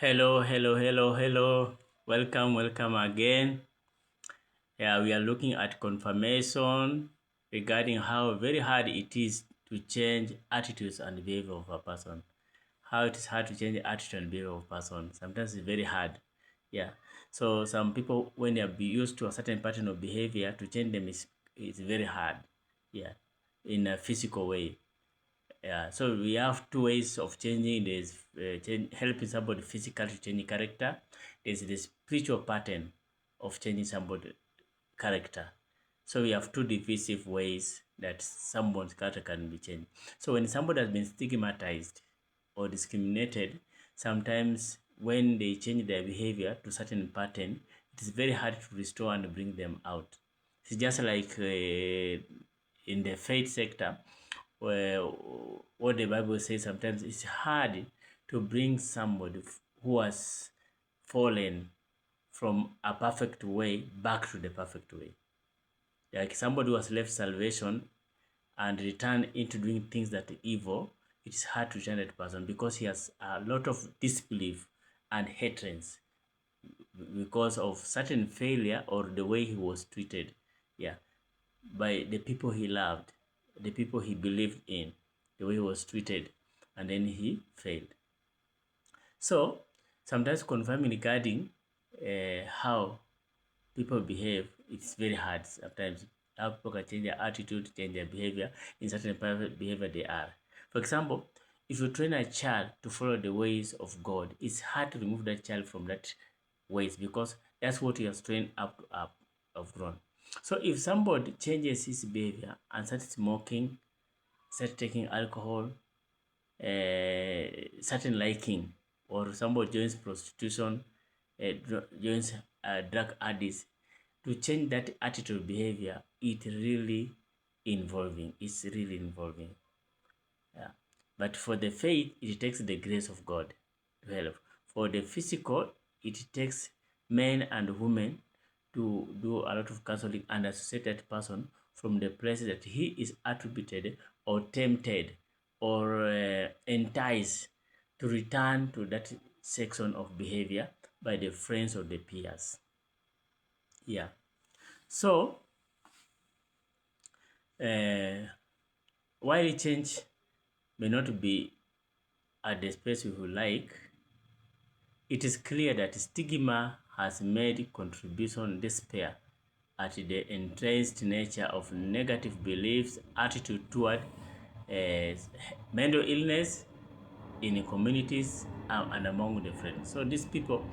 Hello. Welcome again. Yeah, we are looking at confirmation regarding how very hard it is to change attitudes and behavior of a person. How it is hard to change the attitude and behavior of a person. Sometimes it's very hard. Yeah. So some people, when they are used to a certain pattern of behavior, to change them is very hard. Yeah. In a physical way. Yeah, so we have two ways of changing. There's helping somebody physically to change character. There's the spiritual pattern of changing somebody character. So we have two divisive ways that someone's character can be changed. So when somebody has been stigmatized or discriminated, sometimes when they change their behavior to certain pattern, it is very hard to restore and bring them out. It's just like in the faith sector, where what the Bible says sometimes it's hard to bring somebody who has fallen from a perfect way back to the perfect way. Like somebody who has left salvation and returned into doing things that are evil, it is hard to turn that person because he has a lot of disbelief and hatred because of certain failure or the way he was treated. Yeah, by the people he loved, the people he believed in, the way he was treated, and then he failed. So sometimes confirming regarding how people behave, it's very hard sometimes. How people can change their attitude, change their behavior in certain private behavior they are. For example, if you train a child to follow the ways of God, it's hard to remove that child from that ways because that's what he has trained up of grown. So if somebody changes his behavior and starts smoking, starts taking alcohol, certain liking, or somebody joins prostitution, joins drug addicts, to change that attitude behavior, it's really involving. Yeah. But for the faith, it takes the grace of God to help. For the physical, it takes men and women to do a lot of counseling and associate that person from the places that he is attributed or tempted or enticed to return to that section of behavior by the friends or the peers. Yeah. So, uh, while change may not be at the space we would like, it is clear that stigma has made contribution despair at the entrenched nature of negative beliefs, attitude toward uh, mental illness in communities and among the friends. So these people,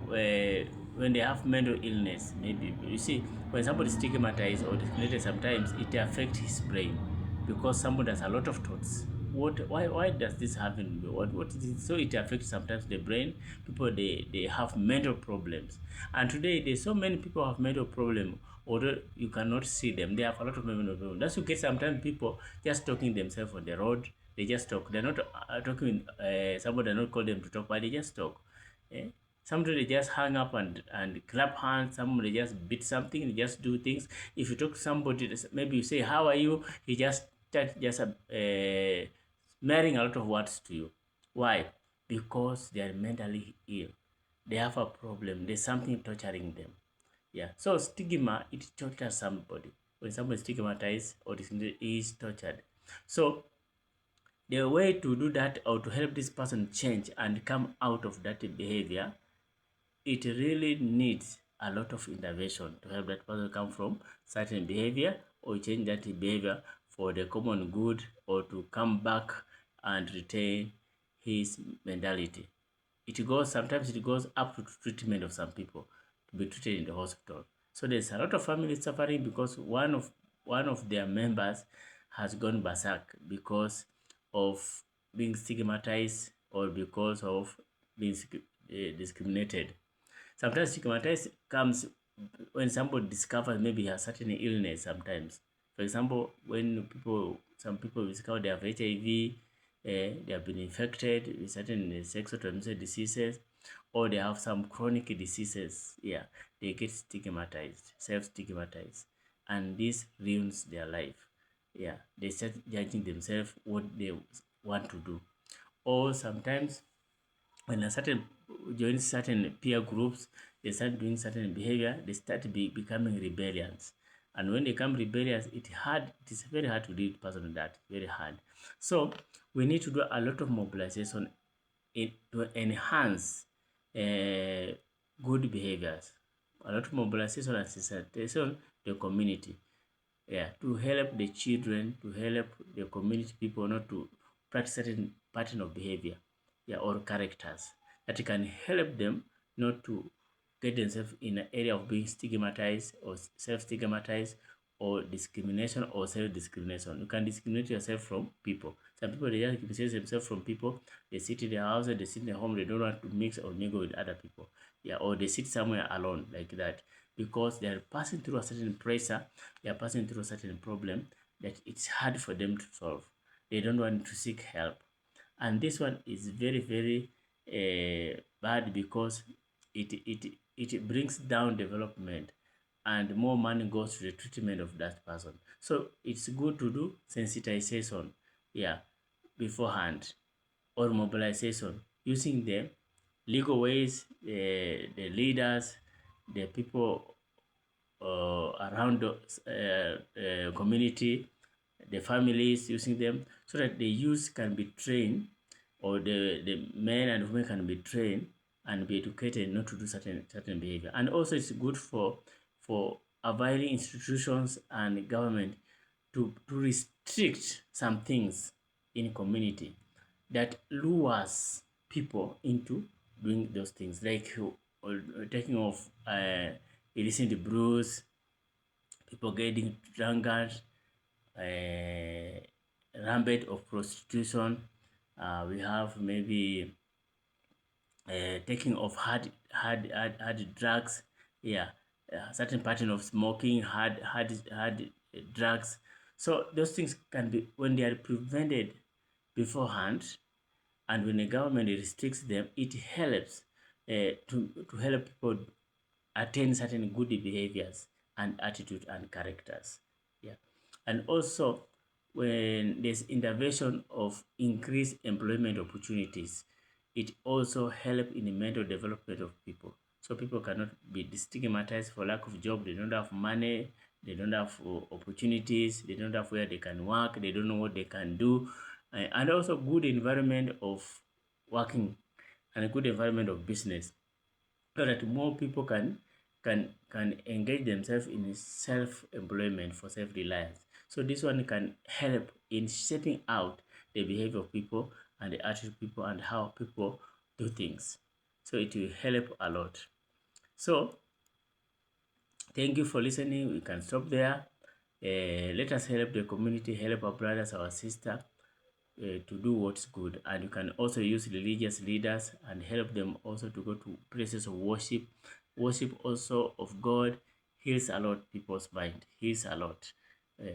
when they have mental illness, maybe you see when somebody is stigmatized or discriminated, sometimes it affects his brain because somebody has a lot of thoughts. Why does this happen? What is it? So it affects sometimes the brain. People they have mental problems, and today there's so many people have mental problem. Although you cannot see them, they have a lot of mental problems. That's okay. Sometimes people just talking themselves on the road. They just talk. They're not talking. Somebody not call them to talk, but they just talk. Eh? Sometimes they just hang up and clap hands. Somebody just beat something. They just do things. If you talk to somebody, maybe you say, "How are you?" He just start just smearing a lot of words to you. Why? Because they are mentally ill. They have a problem. There's something torturing them. Yeah. So stigma it tortures somebody. When somebody is stigmatized or is tortured. So the way to do that or to help this person change and come out of that behavior, it really needs a lot of intervention to help that person come from certain behavior or change that behavior for the common good or to come back and retain his mentality. Sometimes it goes up to treatment of some people to be treated in the hospital. So there's a lot of families suffering because one of their members has gone berserk because of being stigmatized or because of being discriminated. Sometimes stigmatized comes when somebody discovers maybe a certain illness sometimes. For example, when some people discover they have HIV, they have been infected with certain sexual transmitted diseases, or they have some chronic diseases, yeah, they get stigmatized, self-stigmatized, and this ruins their life. Yeah, they start judging themselves what they want to do. Or sometimes when a certain join certain peer groups, they start doing certain behavior, they start becoming rebellious. And when they become rebellious, it is very hard to lead person that, very hard. So we need to do a lot of mobilization to enhance good behaviors. A lot of mobilization and sensitization the community, yeah, to help the children, to help the community people not to practice certain pattern of behavior, yeah, or characters that can help them not to get themselves in an area of being stigmatized or self-stigmatized or discrimination or self-discrimination. You can discriminate yourself from people. Some people, they just discriminate themselves from people. They sit in their house, they sit in their home, they don't want to mix or mingle with other people. Yeah, or they sit somewhere alone like that because they are passing through a certain pressure, they are passing through a certain problem that it's hard for them to solve. They don't want to seek help. And this one is very, very bad because it brings down development and more money goes to the treatment of that person. So it's good to do sensitization, yeah, beforehand, or mobilization using the legal ways, the leaders, the people around the community, the families using them, so that the youth can be trained, or the men and women can be trained and be educated not to do certain behavior. And also it's good for avoiding institutions and government to restrict some things in community that lures people into doing those things, like taking off illicit brews, people getting drunkard, rampant of prostitution. We have maybe taking of hard drugs, yeah, certain pattern of smoking, hard drugs. So those things can be, when they are prevented beforehand, and when the government restricts them, it helps to help people attain certain good behaviors and attitude and characters. Yeah. And also when there's intervention of increased employment opportunities, it also help in the mental development of people. So people cannot be stigmatized for lack of job. They don't have money, they don't have opportunities, they don't have where they can work, they don't know what they can do. And also good environment of working and a good environment of business, so that more people can engage themselves in self-employment for self-reliance. So this one can help in shaping out the behavior of people and the attitude of people and how people do things. So it will help a lot. So thank you for listening. We can stop there. Let us help the community, help our brothers, our sisters, to do what's good. And you can also use religious leaders and help them also to go to places of worship. Worship also of God heals a lot people's mind, heals a lot.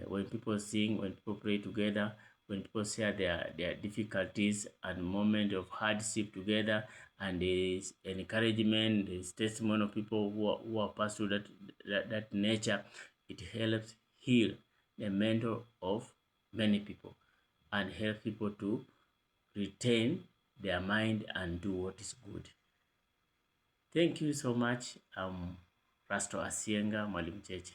When people sing, when people pray together, when people share their difficulties and moment of hardship together, and there's encouragement, there's testimony of people who are passed through that nature, it helps heal the mental of many people and help people to retain their mind and do what is good. Thank you so much. Pastor Asienga Mwalimu Cheche.